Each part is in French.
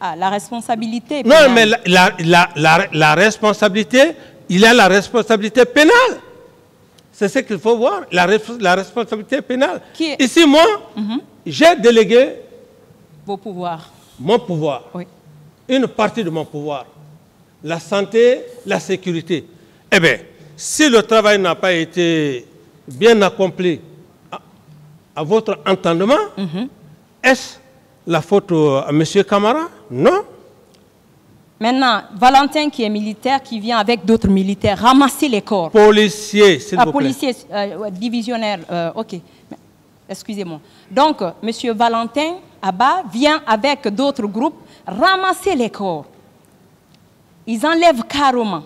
Ah, la responsabilité Non, pénale. mais la responsabilité, il y a la responsabilité pénale. C'est ce qu'il faut voir, la responsabilité pénale. Ici, moi, j'ai délégué vos pouvoirs. Mon pouvoir, oui. Une partie de mon pouvoir, la santé, la sécurité. Eh bien, si le travail n'a pas été bien accompli à votre entendement, est-ce la faute à M. Camara? Non. Maintenant, Valentin qui est militaire, qui vient avec d'autres militaires, ramasser les corps. Policier, s'il vous plaît. Policier, divisionnaire, ok. Excusez-moi. Donc, M. Valentin Abba vient avec d'autres groupes ramasser les corps. Ils enlèvent carrément.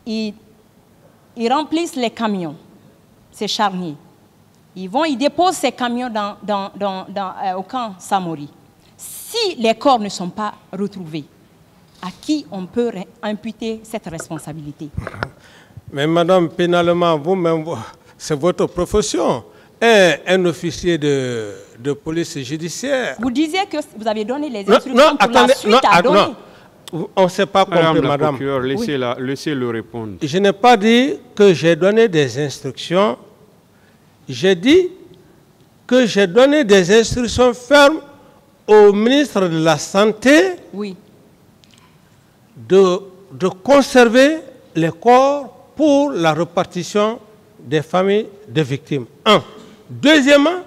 Ils remplissent les camions, ces charniers. Ils déposent ces camions au camp Samori. Si les corps ne sont pas retrouvés, à qui on peut imputer cette responsabilité? Mais madame, pénalement, vous-même, c'est votre profession. Un officier de police judiciaire. Vous disiez que vous avez donné les instructions pour la suite à donner. Non, on ne s'est pas compris, madame. Laissez-le répondre. Je n'ai pas dit que j'ai donné des instructions. J'ai dit que j'ai donné des instructions fermes au ministre de la Santé de conserver les corps pour la répartition des familles de victimes. Un. Deuxièmement,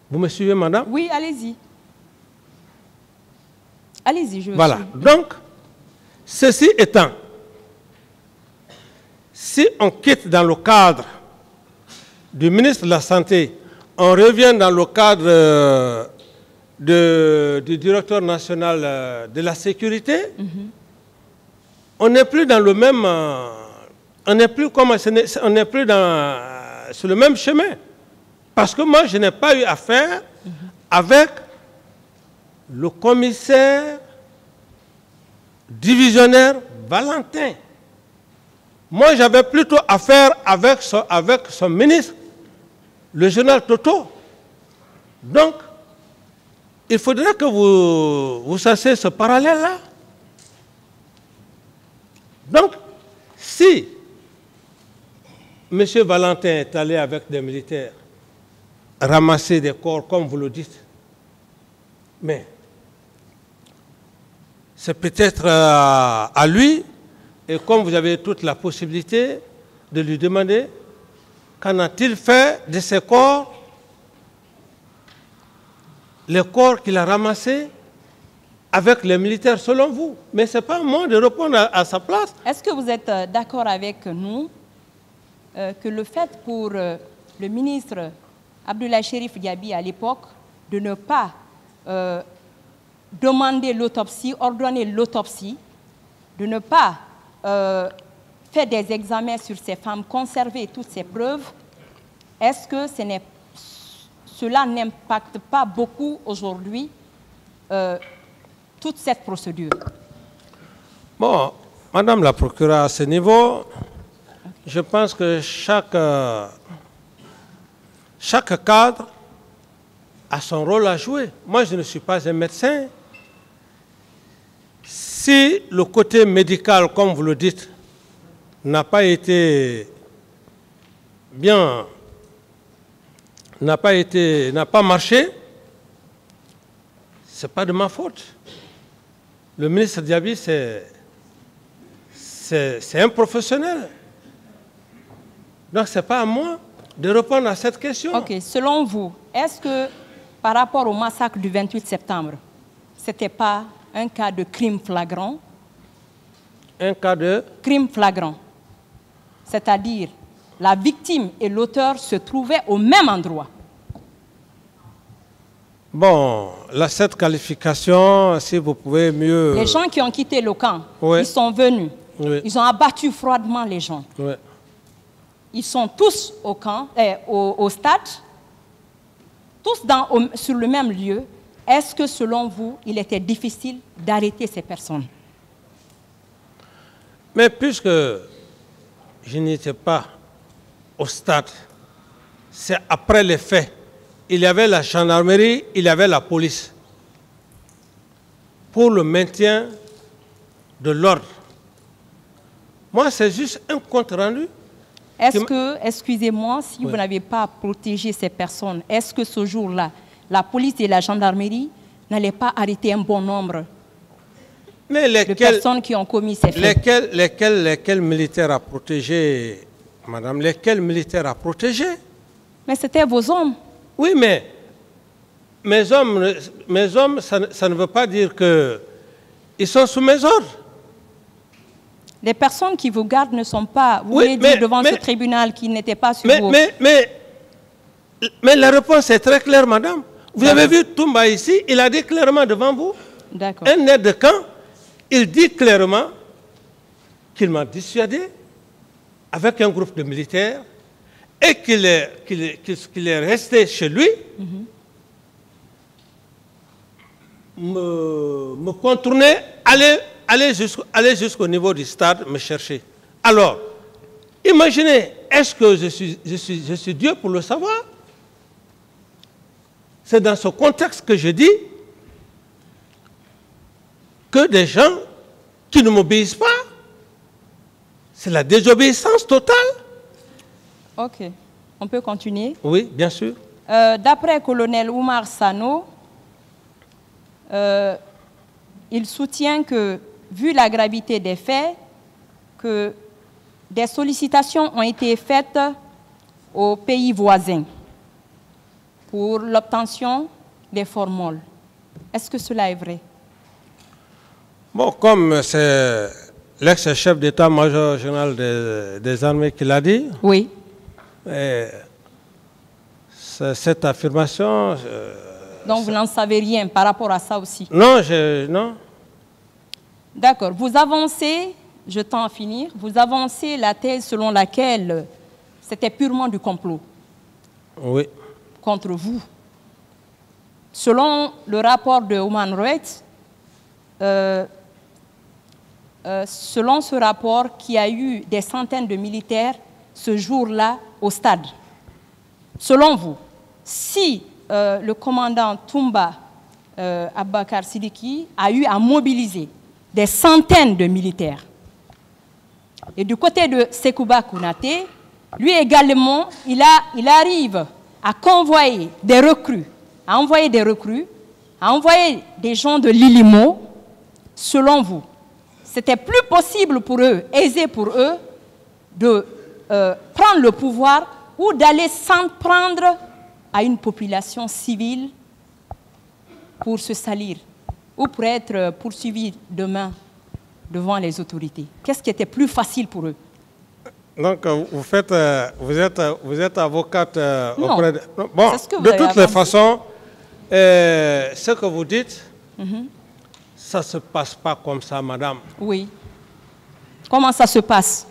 vous me suivez, madame? Oui, allez-y. Allez-y, je Voilà. suis... Donc, ceci étant, si on quitte dans le cadre du ministre de la Santé, on revient dans le cadre du directeur national de la sécurité, on n'est plus dans le même... on n'est plus sur le même chemin. Parce que moi, je n'ai pas eu affaire avec le commissaire divisionnaire Valentin. Moi, j'avais plutôt affaire avec son ministre, le général Toto. Donc, il faudrait que vous sachiez ce parallèle-là. Donc, si M. Valentin est allé avec des militaires ramasser des corps, comme vous le dites, mais c'est peut-être à lui, et comme vous avez toute la possibilité de lui demander qu'en a-t-il fait de ces corps, les corps qu'il a ramassés avec les militaires selon vous. Mais ce n'est pas à moi de répondre à sa place. Est-ce que vous êtes d'accord avec nous que le fait pour le ministre Abdoulaye Chérif Diaby à l'époque de ne pas demander l'autopsie, ordonner l'autopsie, de ne pas faire des examens sur ces femmes, conserver toutes ces preuves, est-ce que cela n'impacte pas beaucoup aujourd'hui toute cette procédure? Bon, madame la procureure, à ce niveau, je pense que chaque cadre a son rôle à jouer. Moi, je ne suis pas un médecin. Si le côté médical, comme vous le dites, n'a pas été bien, n'a pas marché, ce n'est pas de ma faute. Le ministre Diaby, c'est un professionnel. Donc, ce n'est pas à moi de répondre à cette question. Ok, selon vous, est-ce que par rapport au massacre du 28 septembre, ce n'était pas un cas de crime flagrant? Un cas de crime flagrant. C'est-à-dire, la victime et l'auteur se trouvaient au même endroit. Bon, cette qualification, si vous pouvez mieux... Les gens qui ont quitté le camp, oui. Ils sont venus. Oui. Ils ont abattu froidement les gens. Oui. Ils sont tous au camp, au stade, tous sur le même lieu. Est-ce que, selon vous, il était difficile d'arrêter ces personnes? Mais puisque je n'étais pas au stade, c'est après les faits il y avait la gendarmerie, il y avait la police pour le maintien de l'ordre. Moi, c'est juste un compte rendu. Est-ce que, excusez-moi, si vous n'avez pas protégé ces personnes, est-ce que ce jour-là, la police et la gendarmerie n'allaient pas arrêter un bon nombre de personnes qui ont commis ces faits? Lesquels militaires a protégé, madame? Lesquels militaires a protégé? Mais c'était vos hommes. Oui, mais mes hommes, ça ne veut pas dire qu'ils sont sous mes ordres. Les personnes qui vous gardent ne sont pas, vous voulez dire devant ce tribunal qui n'étaient pas sur vous. Mais la réponse est très claire, madame. Vous avez vu Toumba ici, il a dit clairement devant vous, un aide de camp, il dit clairement qu'il m'a dissuadé avec un groupe de militaires et qu'il est resté chez lui, me contourner, aller jusqu'au niveau du stade, me chercher. Alors, imaginez, est-ce que je suis Dieu pour le savoir? C'est dans ce contexte que je dis que des gens qui ne m'obéissent pas, c'est la désobéissance totale. Ok, on peut continuer? Oui, bien sûr. D'après colonel Oumar Sano, il soutient que, vu la gravité des faits, que des sollicitations ont été faites aux pays voisins pour l'obtention des formules. Est-ce que cela est vrai? Bon, comme c'est l'ex-chef d'état-major général des armées qui l'a dit, oui. Cette affirmation... Donc vous n'en savez rien par rapport à ça aussi? Non, non. D'accord. Vous avancez, je tends à finir, vous avancez la thèse selon laquelle c'était purement du complot. Oui. Contre vous. Selon le rapport de Human Rights, selon ce rapport, qu'il y a eu des centaines de militaires ce jour-là au stade. Selon vous, si le commandant Toumba Abakar Sidiki a eu à mobiliser des centaines de militaires, et du côté de Sekouba Kounaté, lui également, il arrive à convoyer des recrues, à envoyer des gens de l'Ilimo. Selon vous, c'était plus possible pour eux, aisé pour eux, de prendre le pouvoir ou d'aller s'en prendre à une population civile pour se salir ou pour être poursuivis demain devant les autorités? Qu'est-ce qui était plus facile pour eux? Donc, vous êtes avocate auprès de... Bon, de toutes les façons, ce que vous dites, ça ne se passe pas comme ça, madame. Oui. Comment ça se passe?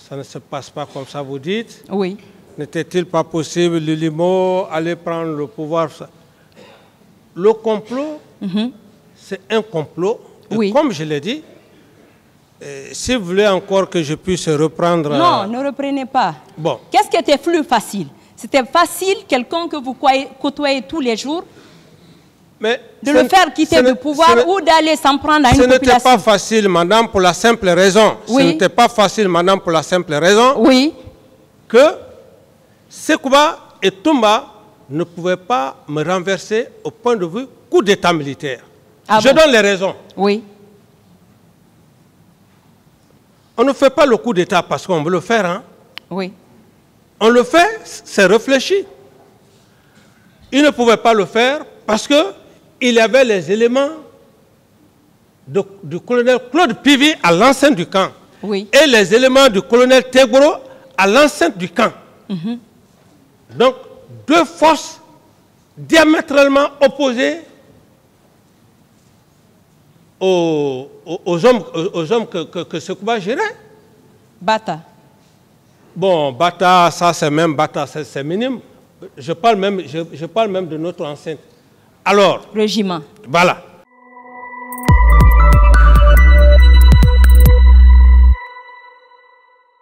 Ça ne se passe pas comme ça, vous dites. Oui. N'était-il pas possible, l'Ilimo, aller prendre le pouvoir? Le complot, c'est un complot. Et comme je l'ai dit, si vous voulez encore que je puisse reprendre... Non, ne reprenez pas. Bon. Qu'est-ce qui était plus facile? C'était facile, quelqu'un que vous côtoyez tous les jours, mais de le faire quitter le pouvoir ou d'aller s'en prendre à une population? Ce n'était pas facile, madame, pour la simple raison. Oui. Ce n'était pas facile, madame, pour la simple raison que Sekouba et Toumba ne pouvaient pas me renverser au point de vue coup d'état militaire. Je donne les raisons. Oui. On ne fait pas le coup d'état parce qu'on veut le faire. Hein? Oui. On le fait, c'est réfléchi. Ils ne pouvaient pas le faire parce qu'il y avait les éléments du colonel Claude Pivy à l'enceinte du camp. Oui. Et les éléments du colonel Tegboro à l'enceinte du camp. Donc, deux forces diamétralement opposées aux hommes que Sekouba gérait. Bata. Bon, Bata, ça c'est même Bata, c'est minime. Je parle même de notre enceinte. Alors. Régiment. Voilà.